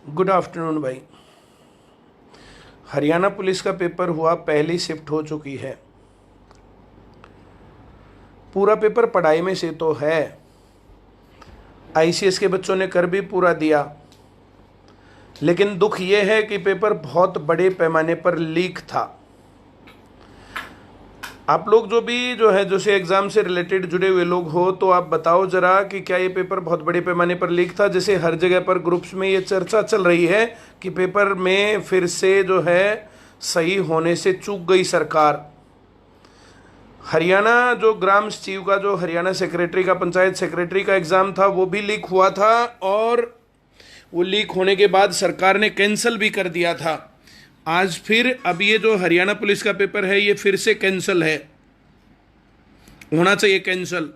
Good afternoon भाई। Haryana police का paper हुआ, पहली शिफ्ट हो चुकी है। पूरा पेपर पढ़ाई में से तो है, आईसीएस के बच्चों ने कर भी पूरा दिया, लेकिन दुख ये है कि पेपर बहुत बड़े पैमाने पर लीक था। आप लोग जो है जैसे एग्ज़ाम से रिलेटेड जुड़े हुए लोग हो, तो आप बताओ ज़रा कि क्या ये पेपर बहुत बड़े पैमाने पर लीक था। जैसे हर जगह पर ग्रुप्स में ये चर्चा चल रही है कि पेपर में फिर से जो है सही होने से चूक गई सरकार। हरियाणा जो ग्राम सचिव का, जो हरियाणा सेक्रेटरी का, पंचायत सेक्रेटरी का एग्ज़ाम था, वो भी लीक हुआ था, और वो लीक होने के बाद सरकार ने कैंसिल भी कर दिया था। आज फिर अब ये जो हरियाणा पुलिस का पेपर है, ये फिर से कैंसिल है, होना चाहिए कैंसिल,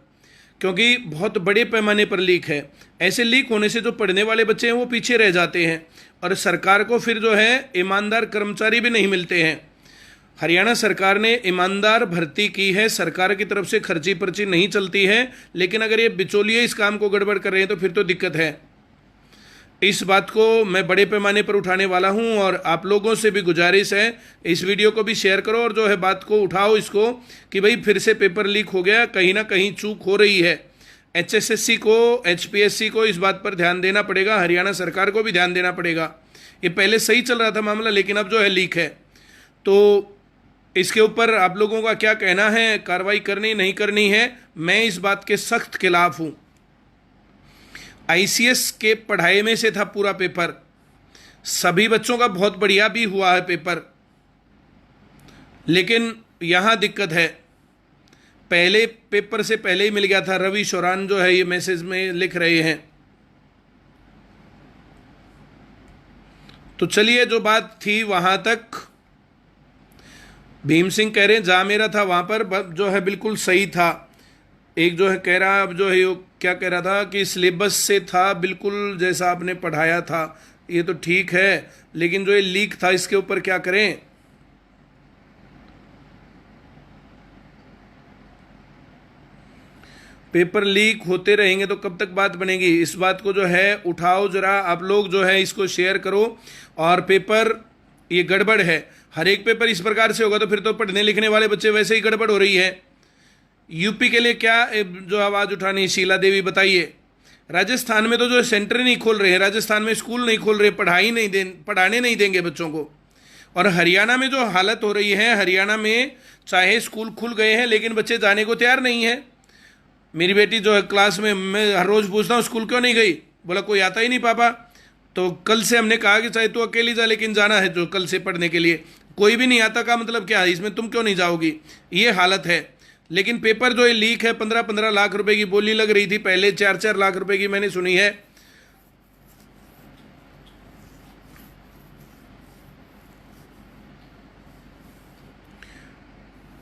क्योंकि बहुत बड़े पैमाने पर लीक है। ऐसे लीक होने से जो पढ़ने वाले बच्चे हैं वो पीछे रह जाते हैं, और सरकार को फिर जो है ईमानदार कर्मचारी भी नहीं मिलते हैं। हरियाणा सरकार ने ईमानदार भर्ती की है, सरकार की तरफ से खर्ची पर्ची नहीं चलती है, लेकिन अगर ये बिचौलिए इस काम को गड़बड़ कर रहे हैं तो फिर तो दिक्कत है। इस बात को मैं बड़े पैमाने पर उठाने वाला हूं, और आप लोगों से भी गुजारिश है, इस वीडियो को भी शेयर करो और जो है बात को उठाओ इसको, कि भाई फिर से पेपर लीक हो गया, कहीं ना कहीं चूक हो रही है। एचएसएससी को, एचपीएससी को इस बात पर ध्यान देना पड़ेगा, हरियाणा सरकार को भी ध्यान देना पड़ेगा। ये पहले सही चल रहा था मामला, लेकिन अब जो है लीक है, तो इसके ऊपर आप लोगों का क्या कहना है, कार्रवाई करनी नहीं करनी है? मैं इस बात के सख्त खिलाफ हूं। आईसीएस के पढ़ाई में से था पूरा पेपर, सभी बच्चों का बहुत बढ़िया भी हुआ है पेपर, लेकिन यहां दिक्कत है, पहले पेपर से पहले ही मिल गया था। रवि शौरान जो है ये मैसेज में लिख रहे हैं। तो चलिए, जो बात थी वहां तक। भीम सिंह कह रहे हैं जहां मेरा था वहां पर जो है बिल्कुल सही था। एक जो है कह रहा, अब जो है क्या कह रहा था कि सिलेबस से था बिल्कुल जैसा आपने पढ़ाया था, ये तो ठीक है, लेकिन जो ये लीक था इसके ऊपर क्या करें? पेपर लीक होते रहेंगे तो कब तक बात बनेगी? इस बात को जो है उठाओ जरा, आप लोग जो है इसको शेयर करो। और पेपर ये गड़बड़ है, हर एक पेपर इस प्रकार से होगा तो फिर तो पढ़ने लिखने वाले बच्चे वैसे ही गड़बड़ हो रही है। यूपी के लिए क्या जो आवाज़ उठानी, शीला देवी बताइए। राजस्थान में तो जो सेंटर नहीं खोल रहे हैं, राजस्थान में स्कूल नहीं खोल रहे, पढ़ाने नहीं देंगे बच्चों को। और हरियाणा में जो हालत हो रही है, हरियाणा में चाहे स्कूल खुल गए हैं लेकिन बच्चे जाने को तैयार नहीं है। मेरी बेटी जो है क्लास में, मैं हर रोज़ पूछता हूँ स्कूल क्यों नहीं गई, बोला कोई आता ही नहीं पापा। तो कल से हमने कहा कि चाहे तू अकेली जा, लेकिन जाना है जो कल से पढ़ने के लिए। कोई भी नहीं आता का मतलब क्या है, इसमें तुम क्यों नहीं जाओगी? ये हालत है। लेकिन पेपर जो है लीक है, 15-15 लाख रुपए की बोली लग रही थी, पहले 4-4 लाख रुपए की मैंने सुनी है।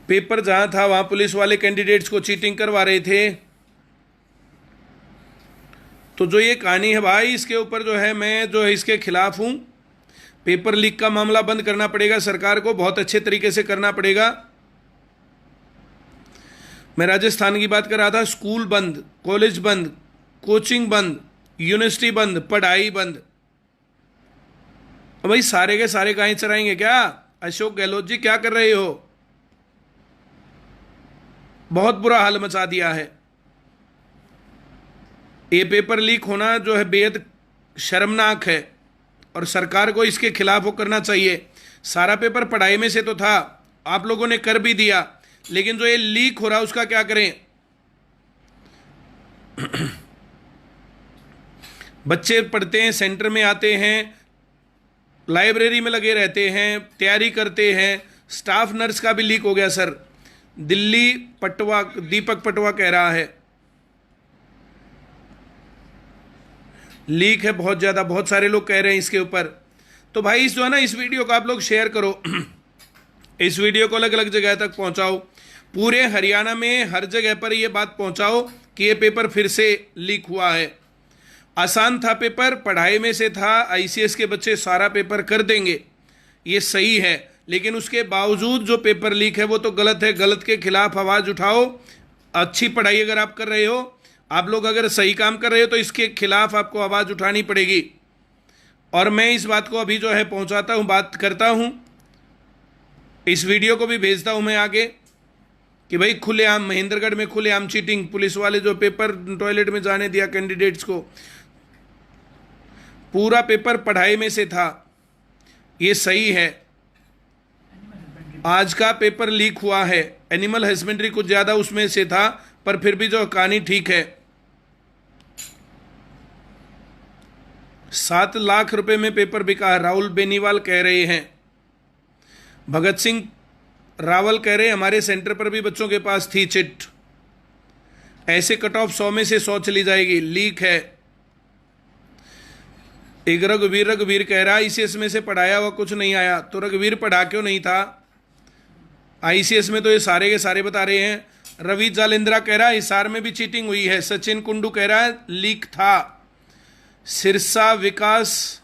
पेपर जहां था वहां पुलिस वाले कैंडिडेट्स को चीटिंग करवा रहे थे। तो जो ये कहानी है भाई, इसके ऊपर जो है मैं जो है इसके खिलाफ हूं। पेपर लीक का मामला बंद करना पड़ेगा, सरकार को बहुत अच्छे तरीके से करना पड़ेगा। मैं राजस्थान की बात कर रहा था, स्कूल बंद, कॉलेज बंद, कोचिंग बंद, यूनिवर्सिटी बंद, पढ़ाई बंद। भाई सारे के सारे गाय चराएंगे क्या? अशोक गहलोत जी क्या कर रहे हो? बहुत बुरा हाल मचा दिया है। ये पेपर लीक होना जो है बेहद शर्मनाक है, और सरकार को इसके खिलाफ वो करना चाहिए। सारा पेपर पढ़ाई में से तो था, आप लोगों ने कर भी दिया, लेकिन जो ये लीक हो रहा है उसका क्या करें? बच्चे पढ़ते हैं, सेंटर में आते हैं, लाइब्रेरी में लगे रहते हैं, तैयारी करते हैं। स्टाफ नर्स का भी लीक हो गया सर, दिल्ली पटवा, दीपक पटवा कह रहा है लीक है बहुत ज़्यादा, बहुत सारे लोग कह रहे हैं इसके ऊपर। तो भाई जो है ना, इस वीडियो को आप लोग शेयर करो इस वीडियो को अलग अलग जगह तक पहुंचाओ, पूरे हरियाणा में हर जगह पर ये बात पहुंचाओ कि ये पेपर फिर से लीक हुआ है। आसान था पेपर, पढ़ाई में से था, आईसीएस के बच्चे सारा पेपर कर देंगे, ये सही है, लेकिन उसके बावजूद जो पेपर लीक है वो तो गलत है। गलत के खिलाफ आवाज़ उठाओ। अच्छी पढ़ाई अगर आप कर रहे हो, आप लोग अगर सही काम कर रहे हो, तो इसके खिलाफ आपको आवाज़ उठानी पड़ेगी। और मैं इस बात को अभी जो है पहुंचाता हूं, बात करता हूं, इस वीडियो को भी भेजता हूं मैं आगे कि भाई खुलेआम महेंद्रगढ़ में खुलेआम चीटिंग, पुलिस वाले जो पेपर टॉयलेट में जाने दिया कैंडिडेट्स को, पूरा पेपर पढ़ाई में से था, ये सही है। आज का पेपर लीक हुआ है, एनिमल हस्बेंड्री कुछ ज्यादा उसमें से था, पर फिर भी जो कहानी ठीक है। 7 लाख रुपए में पेपर बिका, राहुल बेनीवाल कह रहे हैं। भगत सिंह रावल कह रहे हैं हमारे सेंटर पर भी बच्चों के पास थी चिट। ऐसे कट ऑफ 100 में से 100 चली जाएगी, लीक है। एक रघुवीर कह रहा आईसीएस में से पढ़ाया हुआ कुछ नहीं आया, तो रघुवीर पढ़ा क्यों नहीं था? आईसीएस में तो ये सारे के सारे बता रहे हैं। रवि जालेंद्रा कह रहा है हिसार में भी चीटिंग हुई है। सचिन कुंडू कह रहा है लीक था। सिरसा विकास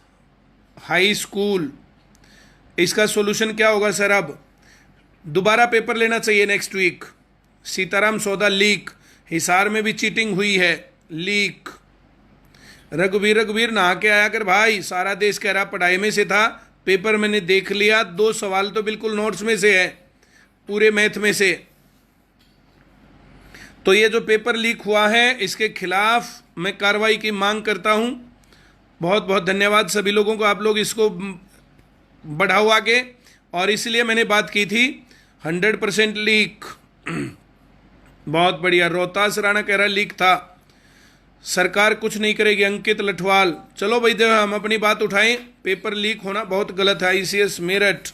हाई स्कूल, इसका सॉल्यूशन क्या होगा सर? अब दोबारा पेपर लेना चाहिए नेक्स्ट वीक। सीताराम सौदा लीक, हिसार में भी चीटिंग हुई है, लीक। रघुवीर नहा के आया कर भाई, सारा देश कह रहा पढ़ाई में से था, पेपर मैंने देख लिया, 2 सवाल तो बिल्कुल नोट्स में से है, पूरे मैथ में से। तो ये जो पेपर लीक हुआ है इसके खिलाफ मैं कार्रवाई की मांग करता हूं। बहुत बहुत धन्यवाद सभी लोगों को, आप लोग इसको बढ़ाओ आगे। और इसलिए मैंने बात की थी 100% लीक। बहुत बढ़िया। रोहतास राणा कह रहा लीक था, सरकार कुछ नहीं करेगी। अंकित लठवाल, चलो भाई देखो हम अपनी बात उठाएं, पेपर लीक होना बहुत गलत है। आईसीएस मेरठ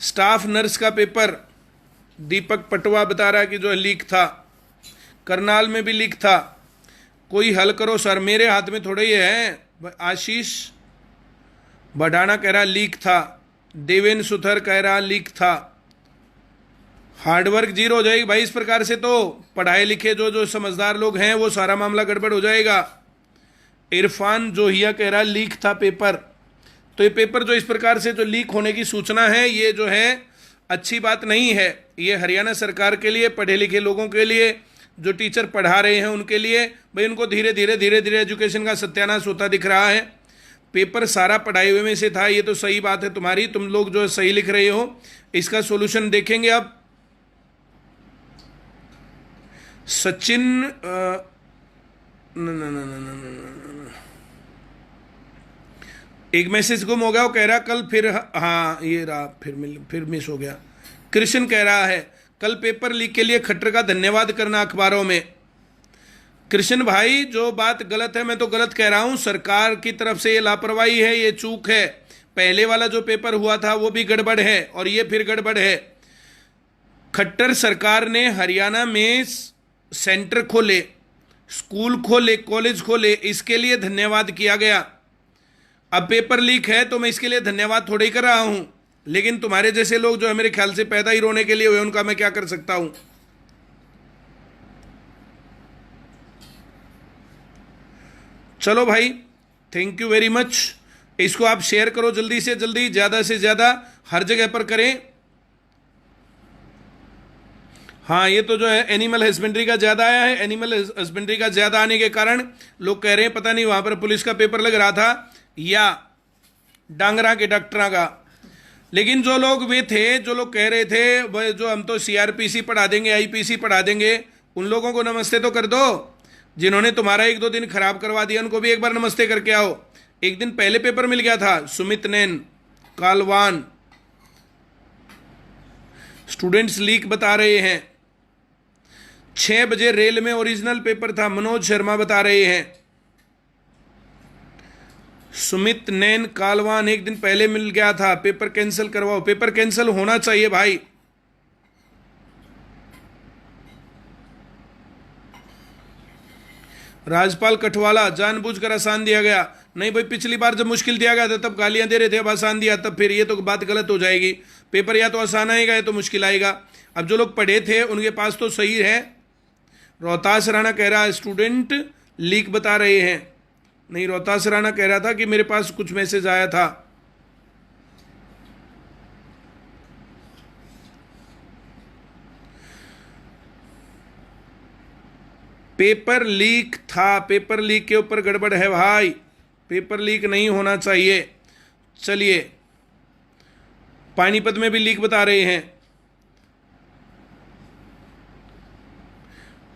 स्टाफ नर्स का पेपर दीपक पटवा बता रहा है कि जो लीक था। करनाल में भी लीक था, कोई हल करो सर, मेरे हाथ में थोड़े ही है। आशीष बढ़ाना कह रहा लीक था। देवेन सुथर कह रहा लीक था। हार्डवर्क जीरो हो जाएगी भाई इस प्रकार से, तो पढ़ाए लिखे जो समझदार लोग हैं वो सारा मामला गड़बड़ हो जाएगा। इरफान जोहिया कह रहा लीक था पेपर। तो ये पेपर जो इस प्रकार से जो लीक होने की सूचना है, ये जो है अच्छी बात नहीं है। ये हरियाणा सरकार के लिए, पढ़े लिखे लोगों के लिए, जो टीचर पढ़ा रहे हैं उनके लिए, भाई उनको धीरे धीरे एजुकेशन का सत्यानाश होता दिख रहा है। पेपर सारा पढ़ाई हुए में से था, ये तो सही बात है तुम्हारी, तुम लोग जो सही लिख रहे हो। इसका सॉल्यूशन देखेंगे अब। सचिन एक मैसेज गुम हो गया, वो कह रहा कल फिर, हाँ ये रहा, फिर मिस हो गया। कृष्ण कह रहा है कल पेपर लीक के लिए खट्टर का धन्यवाद करना अखबारों में। कृष्ण भाई जो बात गलत है, मैं तो गलत कह रहा हूं, सरकार की तरफ से ये लापरवाही है, ये चूक है। पहले वाला जो पेपर हुआ था वो भी गड़बड़ है और ये फिर गड़बड़ है। खट्टर सरकार ने हरियाणा में सेंटर खोले, स्कूल खोले, कॉलेज खोले, इसके लिए धन्यवाद किया गया। अब पेपर लीक है तो मैं इसके लिए धन्यवाद थोड़ी कर रहा हूं, लेकिन तुम्हारे जैसे लोग जो है मेरे ख्याल से पैदा ही रोने के लिए हुए, उनका मैं क्या कर सकता हूं। चलो भाई, थैंक यू वेरी मच। इसको आप शेयर करो जल्दी से जल्दी, ज्यादा से ज्यादा हर जगह पर करें। हाँ ये तो जो है एनिमल हस्बेंड्री का ज्यादा आया है। एनिमल हस्बेंड्री का ज्यादा आने के कारण लोग कह रहे हैं पता नहीं वहां पर पुलिस का पेपर लग रहा था या डांगरा के डॉक्टरा का। लेकिन जो लोग वे थे, जो लोग कह रहे थे वह जो हम तो सीआरपीसी पढ़ा देंगे, आईपीसी पढ़ा देंगे, उन लोगों को नमस्ते तो कर दो। जिन्होंने तुम्हारा 1-2 दिन खराब करवा दिया उनको भी एक बार नमस्ते करके आओ। एक दिन पहले पेपर मिल गया था, सुमित नैन कालवान। स्टूडेंट्स लीक बता रहे हैं। 6 बजे रेल में ओरिजिनल पेपर था, मनोज शर्मा बता रहे हैं। सुमित नैन कालवान, एक दिन पहले मिल गया था, पेपर कैंसिल करवाओ। पेपर कैंसिल होना चाहिए भाई। राजपाल कठवाला, जानबूझकर आसान दिया गया। नहीं भाई, पिछली बार जब मुश्किल दिया गया था तब गालियां दे रहे थे, अब आसान दिया, तब फिर ये तो बात गलत हो जाएगी। पेपर या तो आसान आएगा या तो मुश्किल आएगा। अब जो लोग पढ़े थे उनके पास तो सही है। रोहतास राणा कह रहा है स्टूडेंट लीक बता रहे हैं। नहीं, रोहतास राणा कह रहा था कि मेरे पास कुछ मैसेज आया था। पेपर लीक था, पेपर लीक के ऊपर गड़बड़ है भाई। पेपर लीक नहीं होना चाहिए। चलिए, पानीपत में भी लीक बता रहे हैं।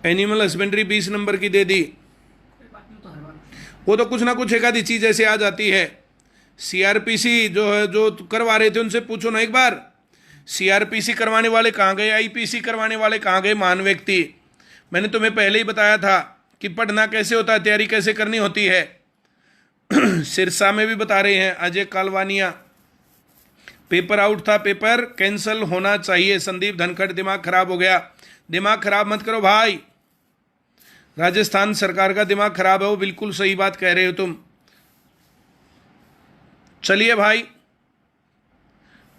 एनिमल हस्बेंड्री 20 नंबर की दे दी। वो तो कुछ ना कुछ एक आधी चीज ऐसे आ जाती है। सीआरपीसी जो है, जो करवा रहे थे उनसे पूछो ना एक बार, सीआरपीसी करवाने वाले कहाँ गए, आईपीसी करवाने वाले कहाँ गए महान व्यक्ति। मैंने तुम्हें पहले ही बताया था कि पढ़ना कैसे होता है, तैयारी कैसे करनी होती है। सिरसा में भी बता रहे हैं अजय कालवानिया, पेपर आउट था, पेपर कैंसल होना चाहिए। संदीप धनखड़, दिमाग खराब हो गया। दिमाग खराब मत करो भाई, राजस्थान सरकार का दिमाग खराब है, वो बिल्कुल सही बात कह रहे हो तुम। चलिए भाई,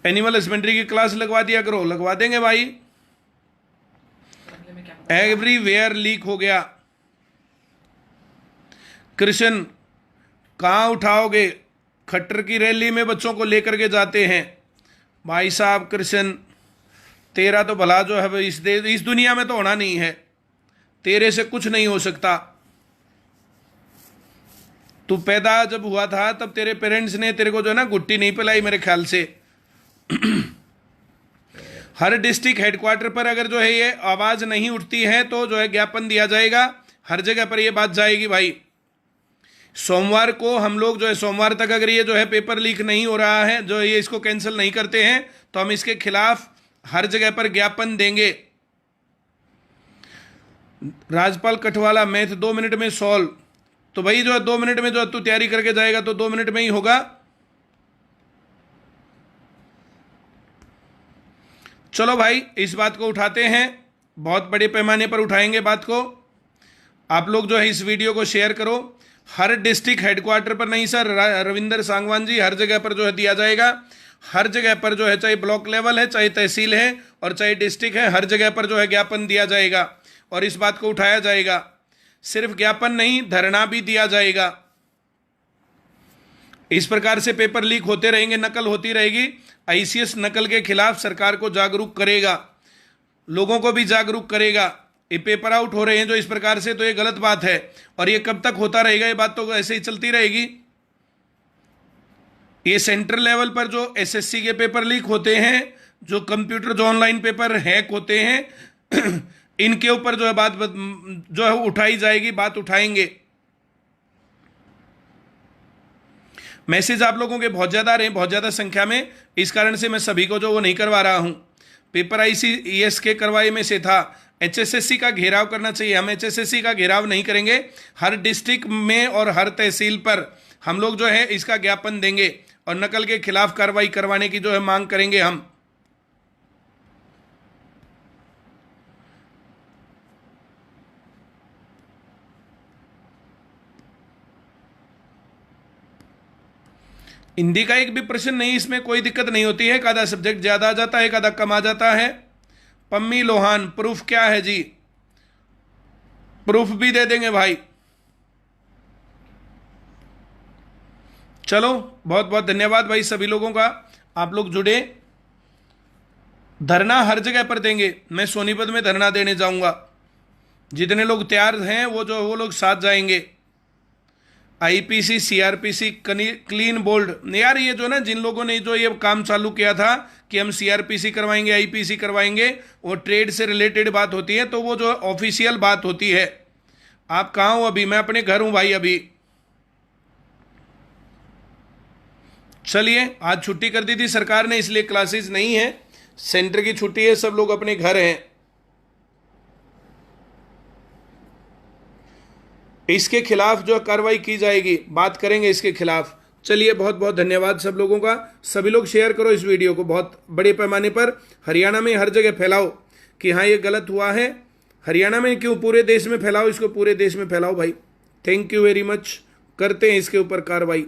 एनिमल हस्बेंड्री की क्लास लगवा दिया करो। लगवा देंगे भाई। एवरीवेयर लीक हो गया। कृष्ण, कहां उठाओगे? खट्टर की रैली में बच्चों को लेकर के जाते हैं। भाई साहब कृष्ण, तेरा तो भला जो है इस दुनिया में तो होना नहीं है, तेरे से कुछ नहीं हो सकता। तू पैदा जब हुआ था तब तेरे पेरेंट्स ने तेरे को जो है ना गुट्टी नहीं पिलाई मेरे ख्याल से। हर डिस्ट्रिक्ट हेडक्वार्टर पर अगर जो है ये आवाज नहीं उठती है तो जो है ज्ञापन दिया जाएगा, हर जगह पर ये बात जाएगी भाई। सोमवार को हम लोग जो है, सोमवार तक अगर ये जो है पेपर लीक नहीं हो रहा है, जो ये इसको कैंसिल नहीं करते हैं, तो हम इसके खिलाफ हर जगह पर ज्ञापन देंगे। राजपाल कठवाला, मैथ 2 मिनट में सॉल्व। तो भाई जो है 2 मिनट में जो तू तैयारी करके जाएगा तो 2 मिनट में ही होगा। चलो भाई, इस बात को उठाते हैं, बहुत बड़े पैमाने पर उठाएंगे बात को। आप लोग जो है इस वीडियो को शेयर करो। हर डिस्ट्रिक्ट हेडक्वार्टर पर नहीं सर, रविंदर सांगवान जी, हर जगह पर जो है दिया जाएगा। हर जगह पर जो है, चाहे ब्लॉक लेवल है, चाहे तहसील है और चाहे डिस्ट्रिक्ट है, हर जगह पर जो है ज्ञापन दिया जाएगा और इस बात को उठाया जाएगा। सिर्फ ज्ञापन नहीं, धरना भी दिया जाएगा। इस प्रकार से पेपर लीक होते रहेंगे, नकल होती रहेगी। आईसीएस नकल के खिलाफ सरकार को जागरूक करेगा, लोगों को भी जागरूक करेगा। ये पेपर आउट हो रहे हैं जो इस प्रकार से, तो ये गलत बात है। और ये कब तक होता रहेगा? ये बात तो ऐसे ही चलती रहेगी। ये सेंट्रल लेवल पर जो एसएससी के पेपर लीक होते हैं, जो कंप्यूटर जो ऑनलाइन पेपर हैक होते हैं, इनके ऊपर जो है बात जो है उठाई जाएगी, बात उठाएंगे। मैसेज आप लोगों के बहुत ज़्यादा आ रहे हैं, बहुत ज़्यादा संख्या में, इस कारण से मैं सभी को जो वो नहीं करवा रहा हूं। पेपर आईसीएस के करवाए में से था, एचएसएससी का घेराव करना चाहिए। हम एचएसएससी का घेराव नहीं करेंगे, हर डिस्ट्रिक्ट में और हर तहसील पर हम लोग जो है इसका ज्ञापन देंगे और नकल के खिलाफ कार्रवाई करवाने की जो है मांग करेंगे हम। हिंदी का एक भी प्रश्न नहीं, इसमें कोई दिक्कत नहीं होती है। एक आधा सब्जेक्ट ज्यादा आ जाता है, एक आधा कम आ जाता है। पम्मी लोहान, प्रूफ क्या है जी? प्रूफ भी दे देंगे भाई। चलो, बहुत बहुत धन्यवाद भाई सभी लोगों का, आप लोग जुड़े। धरना हर जगह पर देंगे। मैं सोनीपत में धरना देने जाऊंगा, जितने लोग तैयार हैं वो लोग साथ जाएंगे। IPC, CrPC, clean bowled. यार ये जो ना, जिन लोगों ने जो ये काम चालू किया था कि हम सीआरपीसी करवाएंगे, आईपीसी करवाएंगे, वो ट्रेड से रिलेटेड बात होती है, तो वो जो ऑफिशियल बात होती है। आप कहाँ हो अभी? मैं अपने घर हूं भाई अभी। चलिए, आज छुट्टी कर दी थी सरकार ने, इसलिए क्लासेस नहीं है, सेंटर की छुट्टी है, सब लोग अपने घर हैं। इसके खिलाफ जो कार्रवाई की जाएगी, बात करेंगे इसके खिलाफ। चलिए, बहुत बहुत धन्यवाद सब लोगों का। सभी लोग शेयर करो इस वीडियो को, बहुत बड़े पैमाने पर हरियाणा में हर जगह फैलाओ कि हाँ ये गलत हुआ है। हरियाणा में क्यों, पूरे देश में फैलाओ इसको, पूरे देश में फैलाओ भाई। Thank you very much. करते हैं इसके ऊपर कार्रवाई।